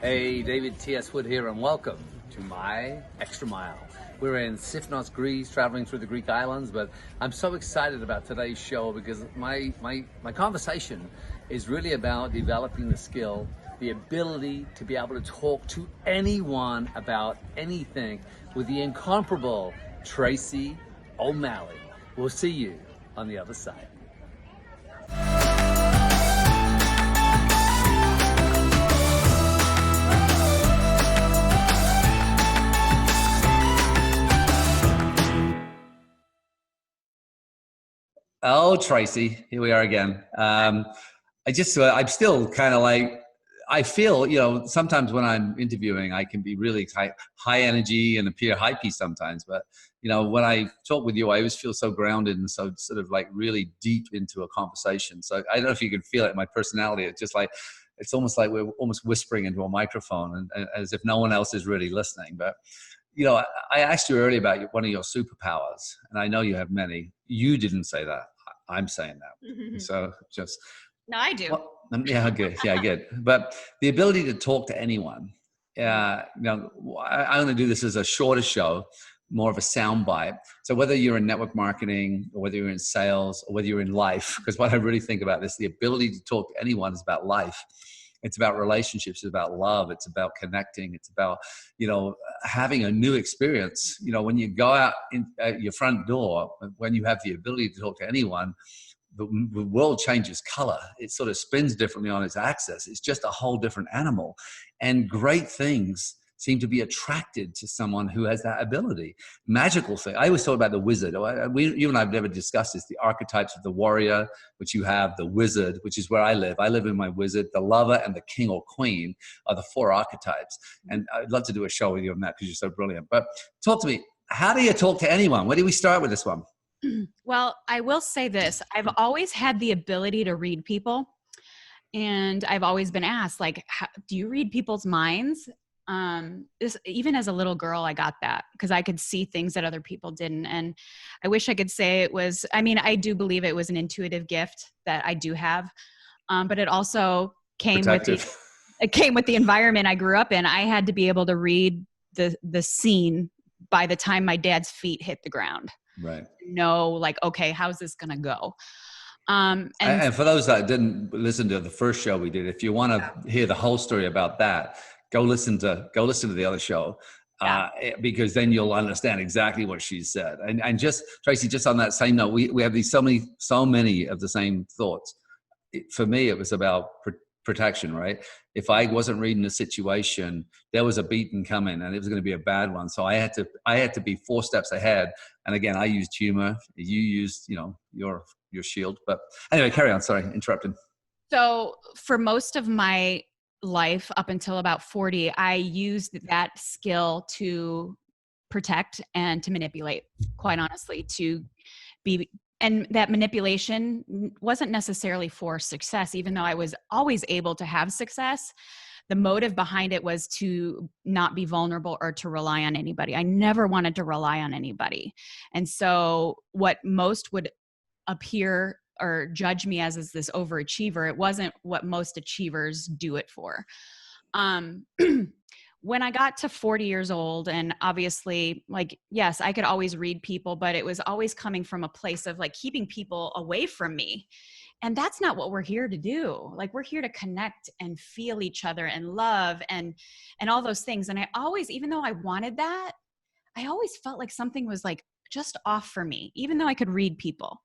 Hey, David T.S. Wood here, and welcome to my Extra Mile. We're in Sifnos, Greece, traveling through the Greek islands, but I'm so excited about today's show because my conversation is really about developing the skill, the ability to be able to talk to anyone about anything with the incomparable Tracy O'Malley. We'll see you on the other side. Oh, Tracy, here we are again. I'm still kind of like, I feel, sometimes when I'm interviewing, I can be really high energy and appear hypey sometimes. But, when I talk with you, I always feel so grounded and so sort of like really deep into a conversation. So I don't know if you can feel it in my personality. It's just like, it's almost like we're almost whispering into a microphone and as if no one else is really listening. But I asked you earlier about one of your superpowers, and I know you have many. You didn't say that. I'm saying that. Mm-hmm. So just. No, I do. Well, yeah, good. Yeah, good. But the ability to talk to anyone. I'm going to do this as a shorter show, more of a sound bite. So whether you're in network marketing or whether you're in sales or whether you're in life, because what I really think about this, the ability to talk to anyone is about life. It's about relationships. It's about love. It's about connecting. It's about, having a new experience. When you go out at your front door, when you have the ability to talk to anyone, the world changes color. It sort of spins differently on its axis. It's just a whole different animal. And great things seem to be attracted to someone who has that ability. Magical thing. I always talk about the wizard. You and I have never discussed this, the archetypes of the warrior, which you have, the wizard, which is where I live. I live in my wizard. The lover and the king or queen are the four archetypes. And I'd love to do a show with you on that because you're so brilliant. But talk to me. How do you talk to anyone? Where do we start with this one? Well, I will say this. I've always had the ability to read people. And I've always been asked, like, do you read people's minds? Even as a little girl, I got that because I could see things that other people didn't. And I wish I could say it was, I do believe it was an intuitive gift that I do have. But it also came with the environment I grew up in. I had to be able to read the scene by the time my dad's feet hit the ground. Right. Know, like, okay, how's this going to go? And for those that didn't listen to the first show we did, if you want to hear the whole story about that, go listen to the other show, because then you'll understand exactly what she said. And just Tracy, just on that same note, we have so many of the same thoughts. For me, it was about protection, right? If I wasn't reading the situation, there was a beating coming and it was going to be a bad one. So I had to be 4 steps ahead. And again, I used humor. You used, your shield. But anyway, carry on. Sorry, interrupting. So for most of my life up until about 40, I used that skill to protect and to manipulate, quite honestly, and that manipulation wasn't necessarily for success, even though I was always able to have success. The motive behind it was to not be vulnerable or to rely on anybody. I never wanted to rely on anybody. And so what most would appear or judge me as is this overachiever, it wasn't what most achievers do it for. When I got to 40 years old, and obviously, like, yes, I could always read people, but it was always coming from a place of like keeping people away from me. And that's not what we're here to do. Like, we're here to connect and feel each other and love and all those things. And I always, even though I wanted that, I always felt like something was like just off for me, even though I could read people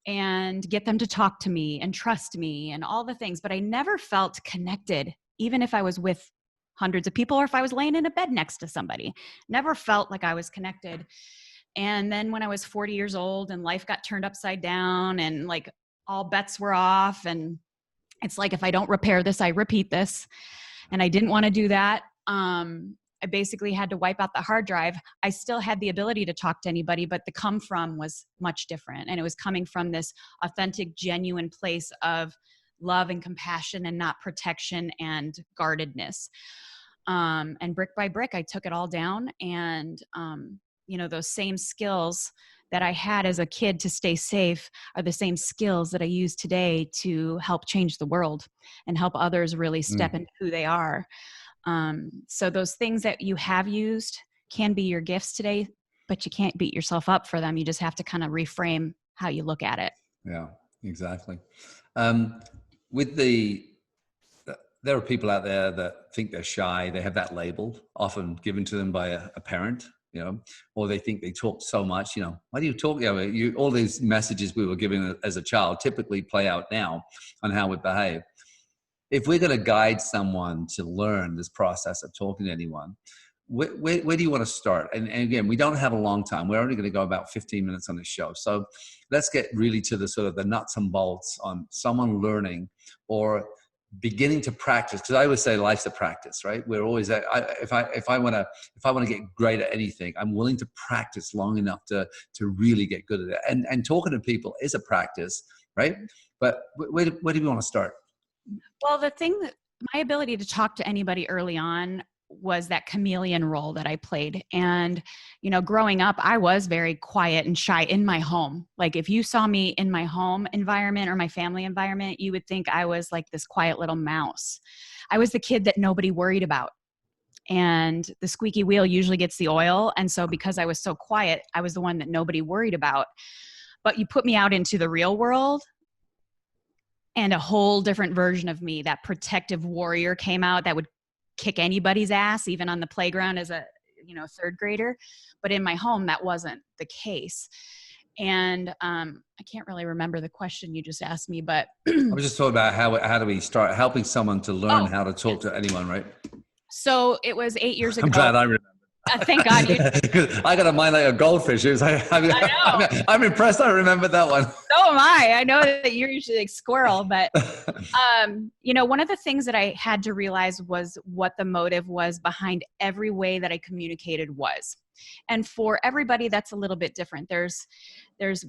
and get them to talk to me and trust me and all the things. But I never felt connected, even if I was with hundreds of people or if I was laying in a bed next to somebody. Never felt like I was connected. And then when I was 40 years old and life got turned upside down and like all bets were off, and it's like, if I don't repair this, I repeat this. And I didn't want to do that. I basically had to wipe out the hard drive. I still had the ability to talk to anybody, but the come from was much different. And it was coming from this authentic, genuine place of love and compassion and not protection and guardedness. And brick by brick, I took it all down. And, those same skills that I had as a kid to stay safe are the same skills that I use today to help change the world and help others really step Mm, into who they are. So those things that you have used can be your gifts today, but you can't beat yourself up for them. You just have to kind of reframe how you look at it. yeah, exactly. Um, with the there are people out there that think they're shy. They have that label often given to them by a parent, or they think they talk so much. Why do you talk? All these messages we were given as a child typically play out now on how we behave. If we're going to guide someone to learn this process of talking to anyone, where do you want to start? And again, we don't have a long time. We're only going to go about 15 minutes on this show. So let's get really to the sort of the nuts and bolts on someone learning or beginning to practice. Because I always say life's a practice, right? We're always if I want to get great at anything, I'm willing to practice long enough to really get good at it. And talking to people is a practice, right? But where do we want to start? Well, the thing that my ability to talk to anybody early on was that chameleon role that I played. And, growing up, I was very quiet and shy in my home. Like if you saw me in my home environment or my family environment, you would think I was like this quiet little mouse. I was the kid that nobody worried about. And the squeaky wheel usually gets the oil. And so because I was so quiet, I was the one that nobody worried about. But you put me out into the real world, and a whole different version of me, that protective warrior, came out that would kick anybody's ass, even on the playground as a third grader. But in my home, that wasn't the case. And I can't really remember the question you just asked me, but I was just talking about how do we start helping someone to learn oh, how to talk to anyone, right? so it was 8 years I'm ago. glad I remember. Thank God you. I got a mind like a goldfish. It was I know. I'm impressed. I remember that one. So am I. I know that you're usually like squirrel, but one of the things that I had to realize was what the motive was behind every way that I communicated was. And for everybody, that's a little bit different. There's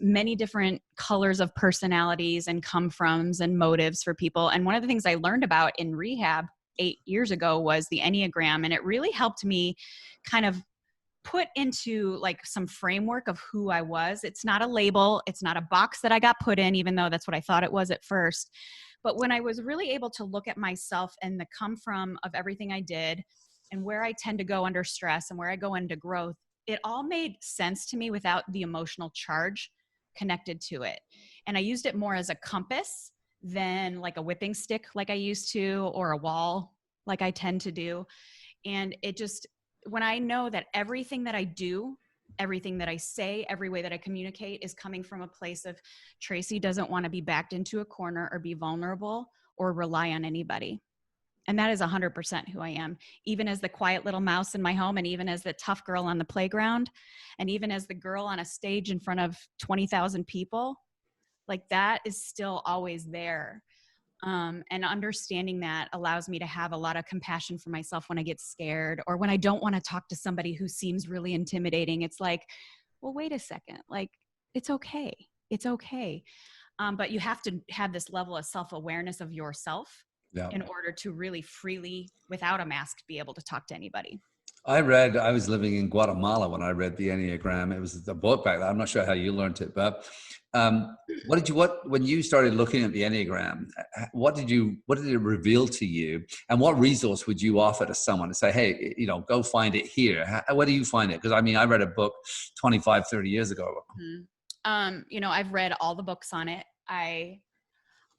many different colors of personalities and come-froms and motives for people. And one of the things I learned about in rehab 8 years ago was the Enneagram. And it really helped me kind of put into like some framework of who I was. It's not a label. It's not a box that I got put in, even though that's what I thought it was at first. But when I was really able to look at myself and the come from of everything I did and where I tend to go under stress and where I go into growth, it all made sense to me without the emotional charge connected to it. And I used it more as a compass than like a whipping stick like I used to, or a wall like I tend to do. And it just, when I know that everything that I do, everything that I say, every way that I communicate is coming from a place of Tracy doesn't want to be backed into a corner or be vulnerable or rely on anybody. And that is 100% who I am, even as the quiet little mouse in my home, and even as the tough girl on the playground, and even as the girl on a stage in front of 20,000 people. Like that is still always there. And understanding that allows me to have a lot of compassion for myself when I get scared or when I don't want to talk to somebody who seems really intimidating. It's like, well, wait a second, like it's okay. It's okay. But you have to have this level of self-awareness of yourself in order to really freely, without a mask, be able to talk to anybody. I was living in Guatemala when I read the Enneagram. It was the book back then. I'm not sure how you learned it, but when you started looking at the Enneagram, what did it reveal to you? And what resource would you offer to someone to say, hey, go find it here? Where do you find it? Because I read a book 25, 30 years ago. I've read all the books on it.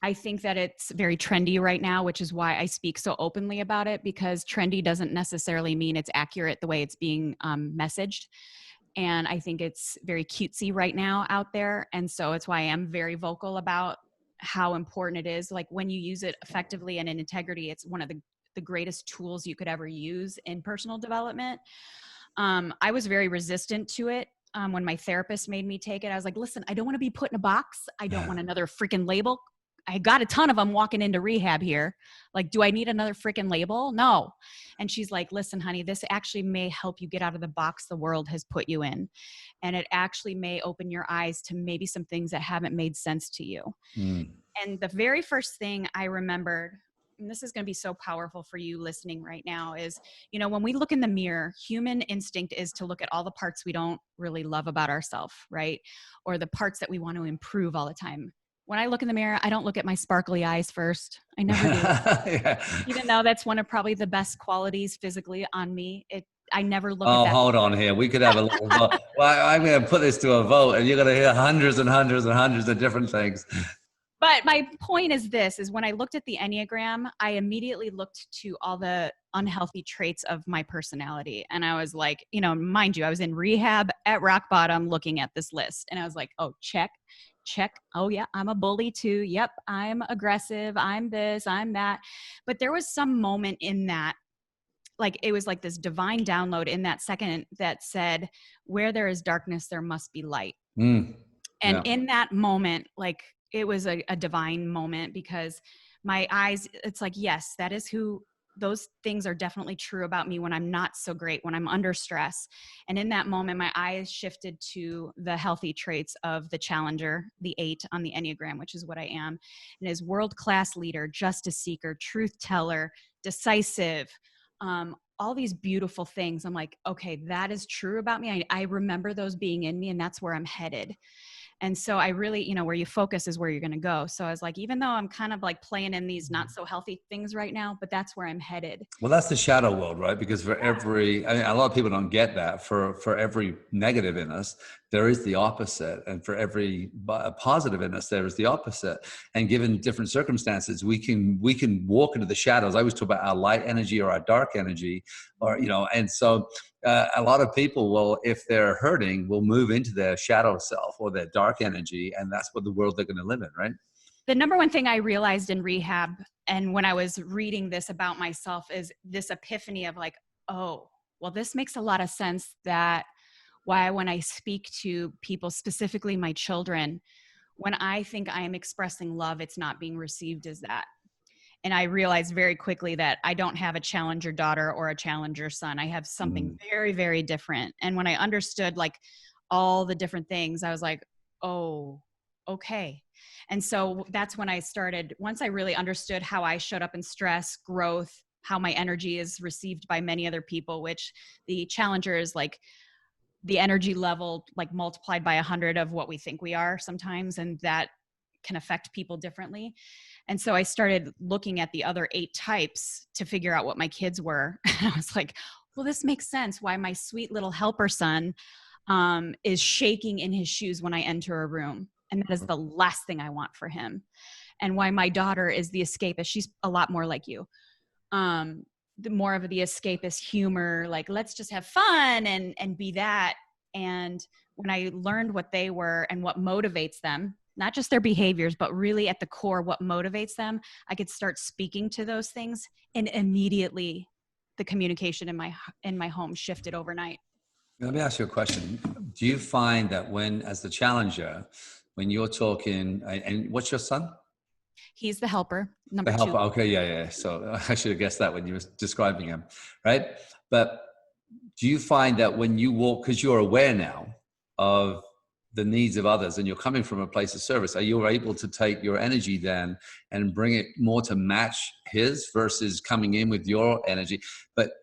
I think that it's very trendy right now, which is why I speak so openly about it, because trendy doesn't necessarily mean it's accurate the way it's being messaged. And I think it's very cutesy right now out there. And so it's why I am very vocal about how important it is. Like when you use it effectively and in integrity, it's one of the greatest tools you could ever use in personal development. I was very resistant to it. When my therapist made me take it, I was like, listen, I don't want to be put in a box. I don't want another freaking label. I got a ton of them walking into rehab here. Like, do I need another freaking label? No. And she's like, listen, honey, this actually may help you get out of the box the world has put you in. And it actually may open your eyes to maybe some things that haven't made sense to you. And the very first thing I remembered and this is going to be so powerful for you listening right now, is, you know, when we look in the mirror, human instinct is to look at all the parts we don't really love about ourselves, right? Or the parts that we want to improve all the time. When I look in the mirror, I don't look at my sparkly eyes first. I never do. Yeah. Even though that's one of probably the best qualities physically on me, I never look at Oh, that. hold on here. We could have a little vote. Well, I'm going to put this to a vote, and you're going to hear hundreds and hundreds and hundreds of different things. But my point is this, is when I looked at the Enneagram, I immediately looked to all the unhealthy traits of my personality. And I was like, you know, mind you, I was in rehab at rock bottom looking at this list. And I was like, oh, check. Oh yeah, I'm a bully too. Yep, I'm aggressive. I'm this, I'm that. But there was some moment in that, like, it was like this divine download in that second that said, where there is darkness, there must be light. And in that moment, like, it was a divine moment, because my eyes, it's like, yes, that is who, those things are definitely true about me when I'm not so great, when I'm under stress. And in that moment, my eyes shifted to the healthy traits of the challenger, the 8 on the Enneagram, which is what I am. And is world-class leader, justice seeker, truth teller, decisive, all these beautiful things. I'm like, okay, that is true about me. I remember those being in me, and that's where I'm headed. And so I really, you know, where you focus is where you're going to go. So I was like, even though I'm kind of like playing in these not so healthy things right now, but that's where I'm headed. Well, that's the shadow world, right? Because for every, I mean, a lot of people don't get that. For every negative in us, there is the opposite. And for every positive in us, there is the opposite. And given different circumstances, we can walk into the shadows. I always talk about our light energy or our dark energy, or, you know, and so a lot of people will, if they're hurting, will move into their shadow self or their dark energy. And that's what the world they're going to live in, right? The number one thing I realized in rehab, and when I was reading this about myself, is this epiphany of like, oh, well, this makes a lot of sense, that why when I speak to people, specifically my children, when I think I am expressing love, it's not being received as that. And I realized very quickly that I don't have a challenger daughter or a challenger son. I have something very, very different. And when I understood like all the different things, I was like, oh, okay. And so that's when I started, once I really understood how I showed up in stress, growth, how my energy is received by many other people, which the challenger is like the energy level, like multiplied by 100 of what we think we are sometimes. And that can affect people differently. And so I started looking at the other 8 types to figure out what my kids were. And I was like, well, this makes sense why my sweet little helper son is shaking in his shoes when I enter a room. And that is the last thing I want for him. And why my daughter is the escapist. She's a lot more like you. The more of the escapist humor, like, let's just have fun and be that. And when I learned what they were and what motivates them, not just their behaviors, but really at the core, what motivates them, I could start speaking to those things, and immediately the communication in my home shifted overnight. Let me ask you a question. Do you find that when, as the challenger, when you're talking, and what's your son? He's the helper, number The 2. helper. Okay, yeah. So I should have guessed that when you were describing him, right? But do you find that when you walk, because you're aware now of the needs of others and you're coming from a place of service, are you able to take your energy then and bring it more to match his versus coming in with your energy?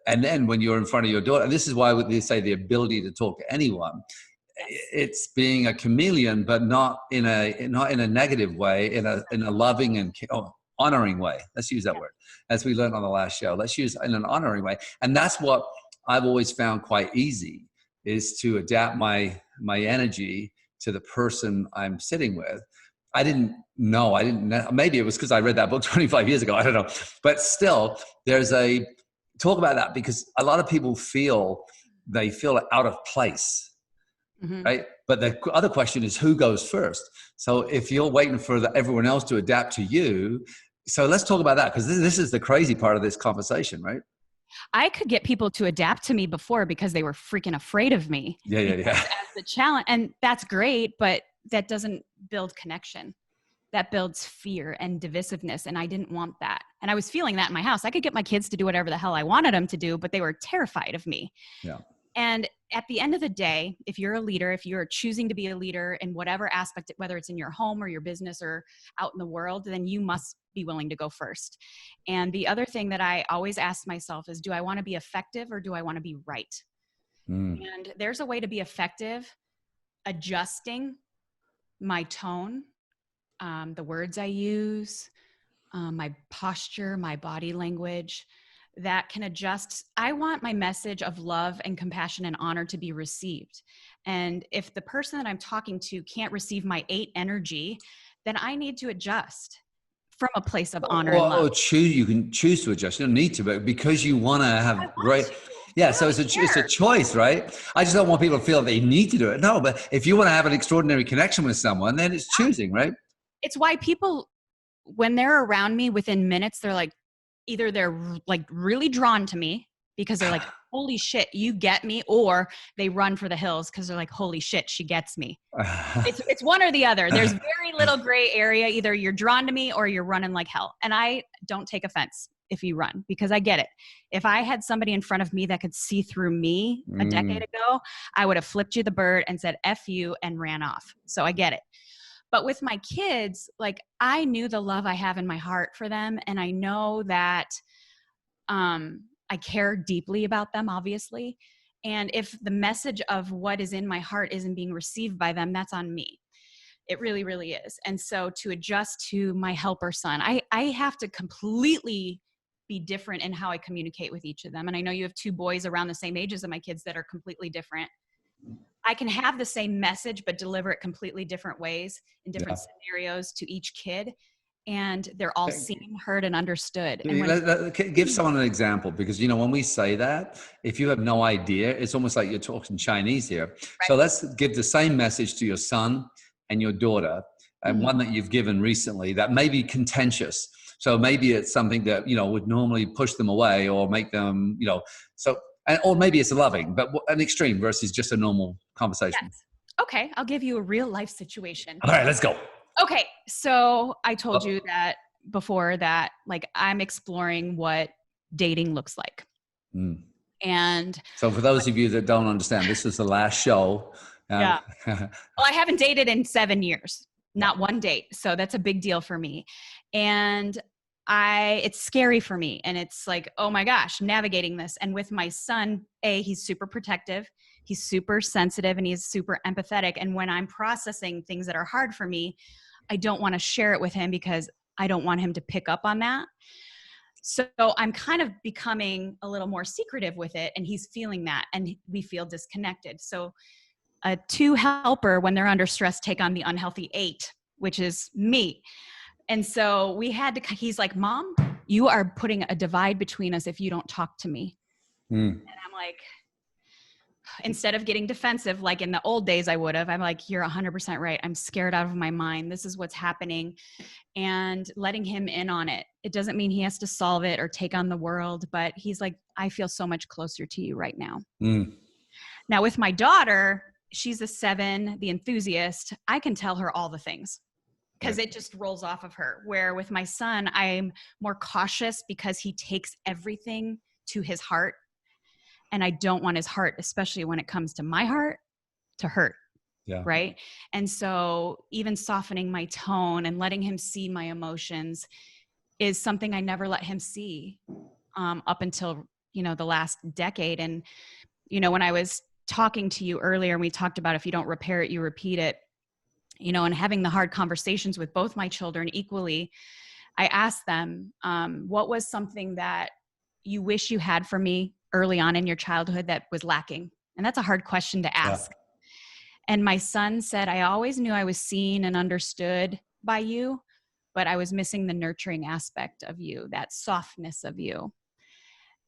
And then when you're in front of your daughter, and this is why they say the ability to talk to anyone, it's being a chameleon, but not in a negative way, in a loving and honoring way. Let's use that word, as we learned on the last show. Let's use in an honoring way, and that's what I've always found quite easy, is to adapt my energy to the person I'm sitting with. I didn't know. Maybe it was because I read that book 25 years ago. I don't know, but still, there's a talk about that, because a lot of people feel out of place. Mm-hmm. Right. But the other question is, who goes first? So if you're waiting for everyone else to adapt to you, so let's talk about that, because this is the crazy part of this conversation, right? I could get people to adapt to me before because they were freaking afraid of me. Yeah. As the challenge, and that's great, but that doesn't build connection. That builds fear and divisiveness, and I didn't want that. And I was feeling that in my house. I could get my kids to do whatever the hell I wanted them to do, but they were terrified of me. Yeah. And at the end of the day, if you're a leader, if you're choosing to be a leader in whatever aspect, whether it's in your home or your business or out in the world, then you must be willing to go first. And the other thing that I always ask myself is, do I want to be effective or do I want to be right? And there's a way to be effective adjusting my tone, the words I use, my posture, my body language, that can adjust. I want my message of love and compassion and honor to be received. And if the person that I'm talking to can't receive my 8 energy, then I need to adjust from a place of honor and love. Or choose, you can choose to adjust. You don't need to, but because you want to have great, yeah. So it's a choice, right? I just don't want people to feel they need to do it. No, but if you want to have an extraordinary connection with someone, then it's choosing, right? It's why people, when they're around me within minutes, they're like, either they're like really drawn to me because they're like, holy shit, you get me, or they run for the hills because they're like, holy shit, she gets me. It's one or the other. There's very little gray area. Either you're drawn to me or you're running like hell. And I don't take offense if you run, because I get it. If I had somebody in front of me that could see through me a decade ago, I would have flipped you the bird and said, F you, and ran off. So I get it. But with my kids, like, I knew the love I have in my heart for them. And I know that I care deeply about them, obviously. And if the message of what is in my heart isn't being received by them, that's on me. It really, really is. And so to adjust to my helper son, I have to completely be different in how I communicate with each of them. And I know you have 2 boys around the same age as my kids that are completely different. I can have the same message, but deliver it completely different ways in different scenarios to each kid. And they're all seen, heard, and understood. And Give someone an example, because, you know, when we say that, if you have no idea, it's almost like you're talking Chinese here. Right. So let's give the same message to your son and your daughter, and one that you've given recently that may be contentious. So maybe it's something that, you know, would normally push them away or make them, you know, so, or maybe it's loving, but an extreme versus just a normal conversation. Yes. Okay, I'll give you a real life situation. All right, let's go. Okay, so I told you that before, that like I'm exploring what dating looks like. And so for those of you that don't understand, this is the last show. Yeah. Well, I haven't dated in 7 years, not one date. So that's a big deal for me. And it's scary for me. And it's like, oh my gosh, I'm navigating this. And with my son, he's super protective. He's super sensitive and he's super empathetic. And when I'm processing things that are hard for me, I don't want to share it with him because I don't want him to pick up on that. So I'm kind of becoming a little more secretive with it, and he's feeling that, and we feel disconnected. So a 2 helper, when they're under stress, take on the unhealthy 8, which is me. And so we had to, he's like, Mom, you are putting a divide between us if you don't talk to me. And I'm like, instead of getting defensive, like in the old days I would have, I'm like, you're 100% right. I'm scared out of my mind. This is what's happening. And letting him in on it. It doesn't mean he has to solve it or take on the world, but he's like, I feel so much closer to you right now. Now with my daughter, she's a 7, the enthusiast. I can tell her all the things because it just rolls off of her. Where with my son, I'm more cautious because he takes everything to his heart. And I don't want his heart, especially when it comes to my heart, to hurt. Yeah. Right. And so even softening my tone and letting him see my emotions is something I never let him see up until, you know, the last decade. And, you know, when I was talking to you earlier, and we talked about if you don't repair it, you repeat it, you know, and having the hard conversations with both my children equally, I asked them, what was something that you wish you had for me early on in your childhood that was lacking? And that's a hard question to ask. Yeah. And my son said, I always knew I was seen and understood by you, but I was missing the nurturing aspect of you, that softness of you.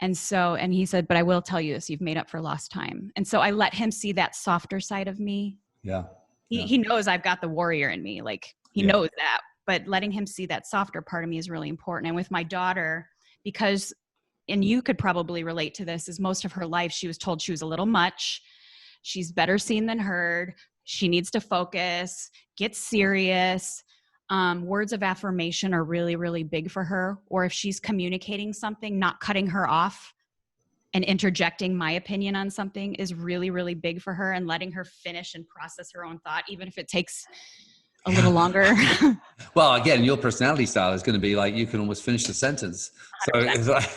And so, and he said, but I will tell you this, you've made up for lost time. And so I let him see that softer side of me. Yeah. He knows I've got the warrior in me. Like he knows that, but letting him see that softer part of me is really important. And with my daughter, because, and you could probably relate to this, is most of her life, she was told she was a little much. She's better seen than heard. She needs to focus, get serious. Words of affirmation are really, really big for her. Or if she's communicating something, not cutting her off and interjecting my opinion on something is really, really big for her, and letting her finish and process her own thought, even if it takes a little longer. Well, again, your personality style is going to be like, you can almost finish the sentence. So 100%. it's like,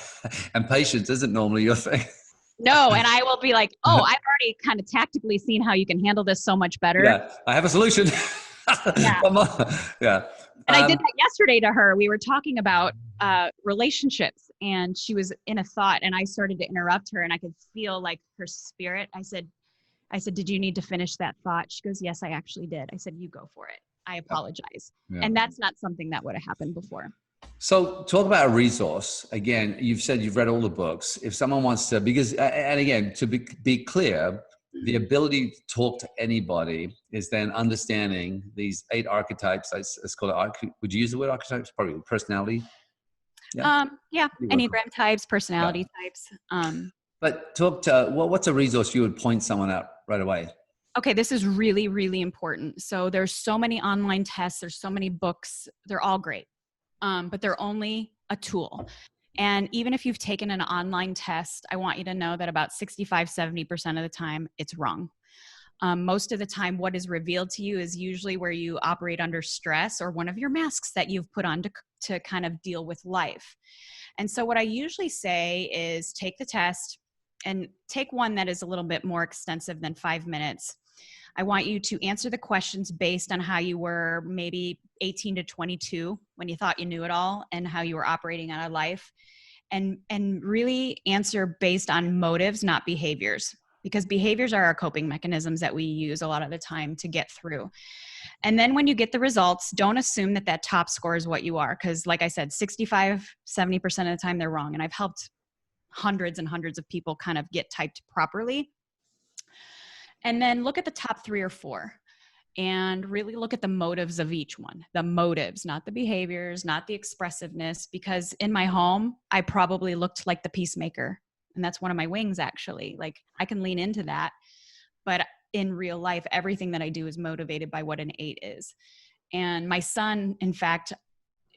and patience isn't normally your thing. No, and I will be like, oh, I've already kind of tactically seen how you can handle this so much better. Yeah, I have a solution. Yeah. Come on. Yeah. And I did that yesterday to her. We were talking about relationships, and she was in a thought, and I started to interrupt her, and I could feel like her spirit. I said, did you need to finish that thought? She goes, yes, I actually did. I said, you go for it. I apologize. Yeah. And that's not something that would have happened before. So talk about a resource. Again, you've said you've read all the books. If someone wants to, because, and again, to be clear, the ability to talk to anybody is then understanding these 8 archetypes. It's called, would you use the word archetypes? Probably personality. Yeah. Enneagram types, personality types. But talk to, what's a resource you would point someone out right away? Okay, this is really, really important. So there's so many online tests. There's so many books. They're all great. But they're only a tool. And even if you've taken an online test, I want you to know that about 65-70% of the time it's wrong. Most of the time, what is revealed to you is usually where you operate under stress, or one of your masks that you've put on to kind of deal with life. And so what I usually say is take the test, and take one that is a little bit more extensive than 5 minutes. I want you to answer the questions based on how you were maybe 18 to 22 when you thought you knew it all, and how you were operating out of life, and really answer based on motives, not behaviors, because behaviors are our coping mechanisms that we use a lot of the time to get through. And then when you get the results, don't assume that top score is what you are, because like I said, 65-70% of the time they're wrong. And I've helped hundreds and hundreds of people kind of get typed properly. And then look at the top 3 or 4 and really look at the motives of each one. The motives, not the behaviors, not the expressiveness, because in my home, I probably looked like the peacemaker. And that's one of my wings, actually. Like, I can lean into that. But in real life, everything that I do is motivated by what an 8 is. And my son, in fact,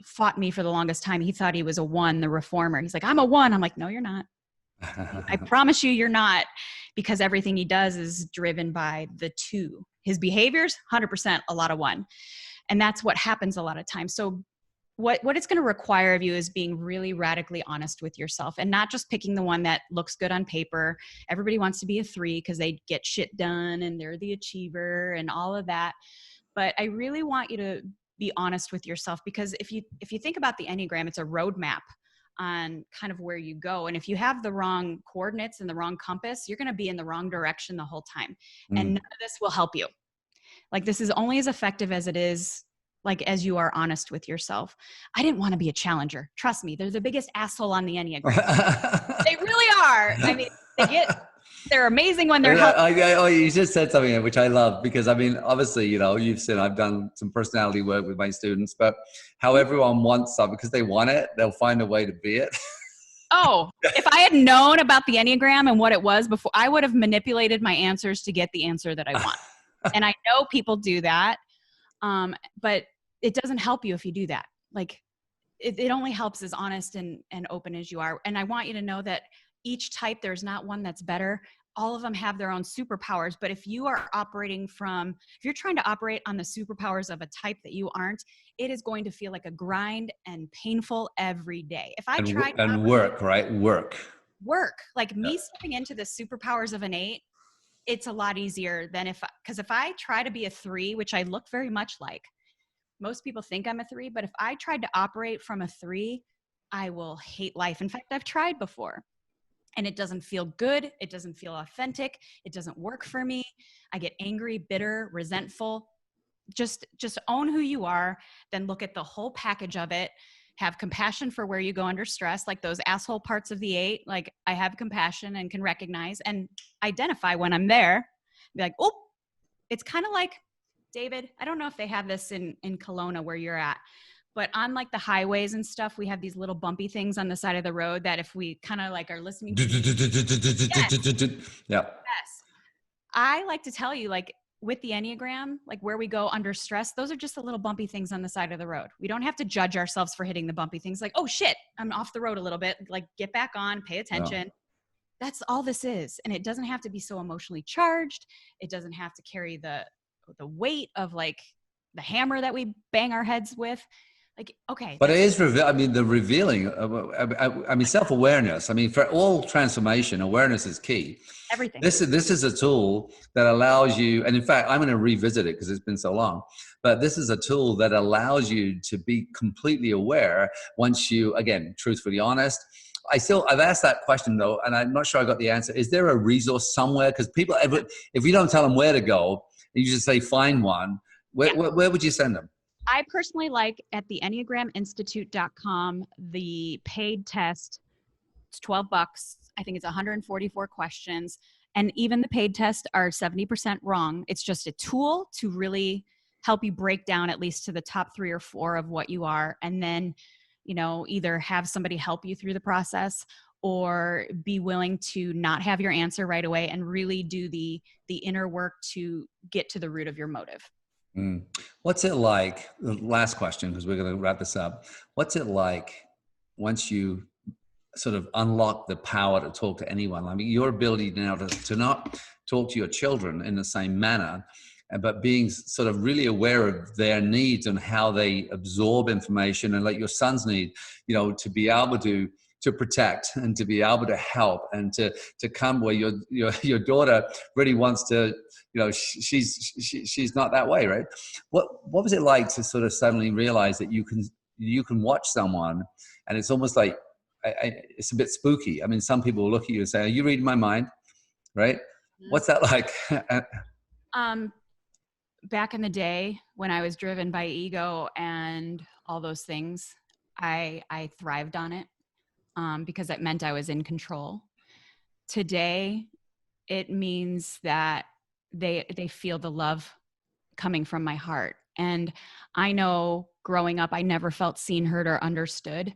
fought me for the longest time. He thought he was a 1, the reformer. He's like, I'm a 1. I'm like, no, you're not. I promise you you're not, because everything he does is driven by the 2. His behaviors, 100% a lot of 1. And that's what happens a lot of times. So what it's going to require of you is being really radically honest with yourself, and not just picking the one that looks good on paper. Everybody wants to be a 3 because they get shit done and they're the achiever and all of that. But I really want you to be honest with yourself, because if you think about the Enneagram, it's a roadmap on kind of where you go. And if you have the wrong coordinates and the wrong compass, you're going to be in the wrong direction the whole time. And none of this will help you. Like, this is only as effective as it is, like, as you are honest with yourself. I didn't want to be a challenger. Trust me, they're the biggest asshole on the Enneagram. They really are. I mean, they're amazing when they're helping. You just said something which I love, because I mean, obviously, you've seen, I've done some personality work with my students, but how everyone wants something, because they want it, they'll find a way to be it. Oh, if I had known about the Enneagram and what it was before, I would have manipulated my answers to get the answer that I want. And I know people do that, but it doesn't help you if you do that. Like, it only helps as honest and open as you are. And I want you to know that each type, there's not one that's better. All of them have their own superpowers. But if you're trying to operate on the superpowers of a type that you aren't, it is going to feel like a grind and painful every day. If I try to work, right? Work. Like me stepping into the superpowers of an 8, it's a lot easier than because if I try to be a 3, which I look very much like, most people think I'm a 3, but if I tried to operate from a 3, I will hate life. In fact, I've tried before. And it doesn't feel good. It doesn't feel authentic. It doesn't work for me. I get angry, bitter, resentful. Just own who you are. Then look at the whole package of it. Have compassion for where you go under stress, like those asshole parts of the 8. Like, I have compassion and can recognize and identify when I'm there. Be like, oh, it's kind of like, David, I don't know if they have this in Kelowna where you're at, but on like the highways and stuff, we have these little bumpy things on the side of the road that if we kind of like are listening to. Yeah. Yes. I like to tell you, like, with the Enneagram, like where we go under stress, those are just the little bumpy things on the side of the road. We don't have to judge ourselves for hitting the bumpy things. Like, oh shit, I'm off the road a little bit. Like, get back on, pay attention. That's all this is. And it doesn't have to be so emotionally charged. It doesn't have to carry the weight of like the hammer that we bang our heads with. Like, okay. But it is, I mean, the revealing, I mean, self-awareness. I mean, for all transformation, awareness is key. Everything. This is a tool that allows you, and in fact, I'm going to revisit it because it's been so long, but this is a tool that allows you to be completely aware once you, again, truthfully honest. I've asked that question though, and I'm not sure I got the answer. Is there a resource somewhere? Because people, if you don't tell them where to go, you just say, find one, where would you send them? I personally like at the enneagraminstitute.com, the paid test. It's $12. I think it's 144 questions. And even the paid tests are 70% wrong. It's just a tool to really help you break down at least to the top 3 or 4 of what you are. And then, you know, either have somebody help you through the process or be willing to not have your answer right away and really do the inner work to get to the root of your motive. What's it like, the last question, because we're going to wrap this up. What's it like once you sort of unlock the power to talk to anyone? I mean, your ability now to not talk to your children in the same manner, but being sort of really aware of their needs and how they absorb information, and like your sons need, you know, to be able to protect and to be able to help and to come where your daughter really wants to, you know, she's not that way, right? What was it like to sort of suddenly realize that you can watch someone and it's almost like, it's a bit spooky. I mean, some people will look at you and say, are you reading my mind? Right? Mm-hmm. What's that like? Back in the day when I was driven by ego and all those things, I thrived on it because it meant I was in control. Today, it means that they feel the love coming from my heart. And I know growing up, I never felt seen, heard, or understood.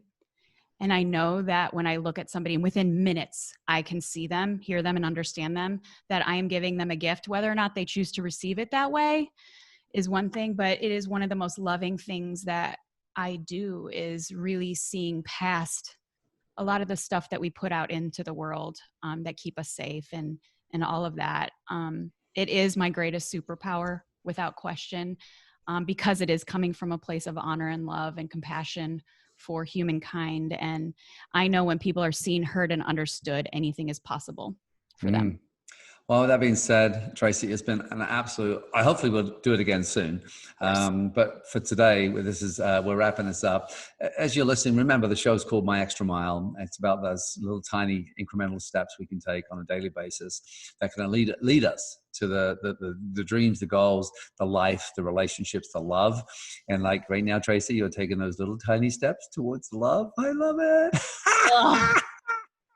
And I know that when I look at somebody and within minutes, I can see them, hear them, and understand them, that I am giving them a gift. Whether or not they choose to receive it that way is one thing, but it is one of the most loving things that I do, is really seeing past a lot of the stuff that we put out into the world that keep us safe and all of that. It is my greatest superpower without question, because it is coming from a place of honor and love and compassion for humankind. And I know when people are seen, heard, and understood, anything is possible for them. Well, with that being said, Tracy, it's been an absolute, hopefully we'll do it again soon. But for today, we're wrapping this up. As you're listening, remember the show's called My Extra Mile. It's about those little tiny incremental steps we can take on a daily basis that can lead us to the dreams, the goals, the life, the relationships, the love. And like right now, Tracy, you're taking those little tiny steps towards love. I love it. Oh,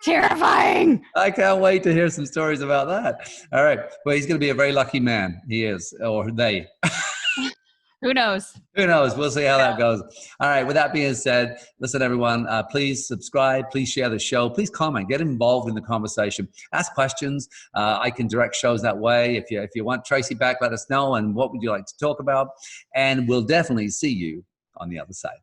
terrifying. I can't wait to hear some stories about that. All right. Well, he's going to be a very lucky man. He is, or they. Who knows? Who knows? We'll see how that goes. All right. With that being said, listen, everyone, please subscribe. Please share the show. Please comment. Get involved in the conversation. Ask questions. I can direct shows that way. If you want Tracy back, let us know. And what would you like to talk about? And we'll definitely see you on the other side.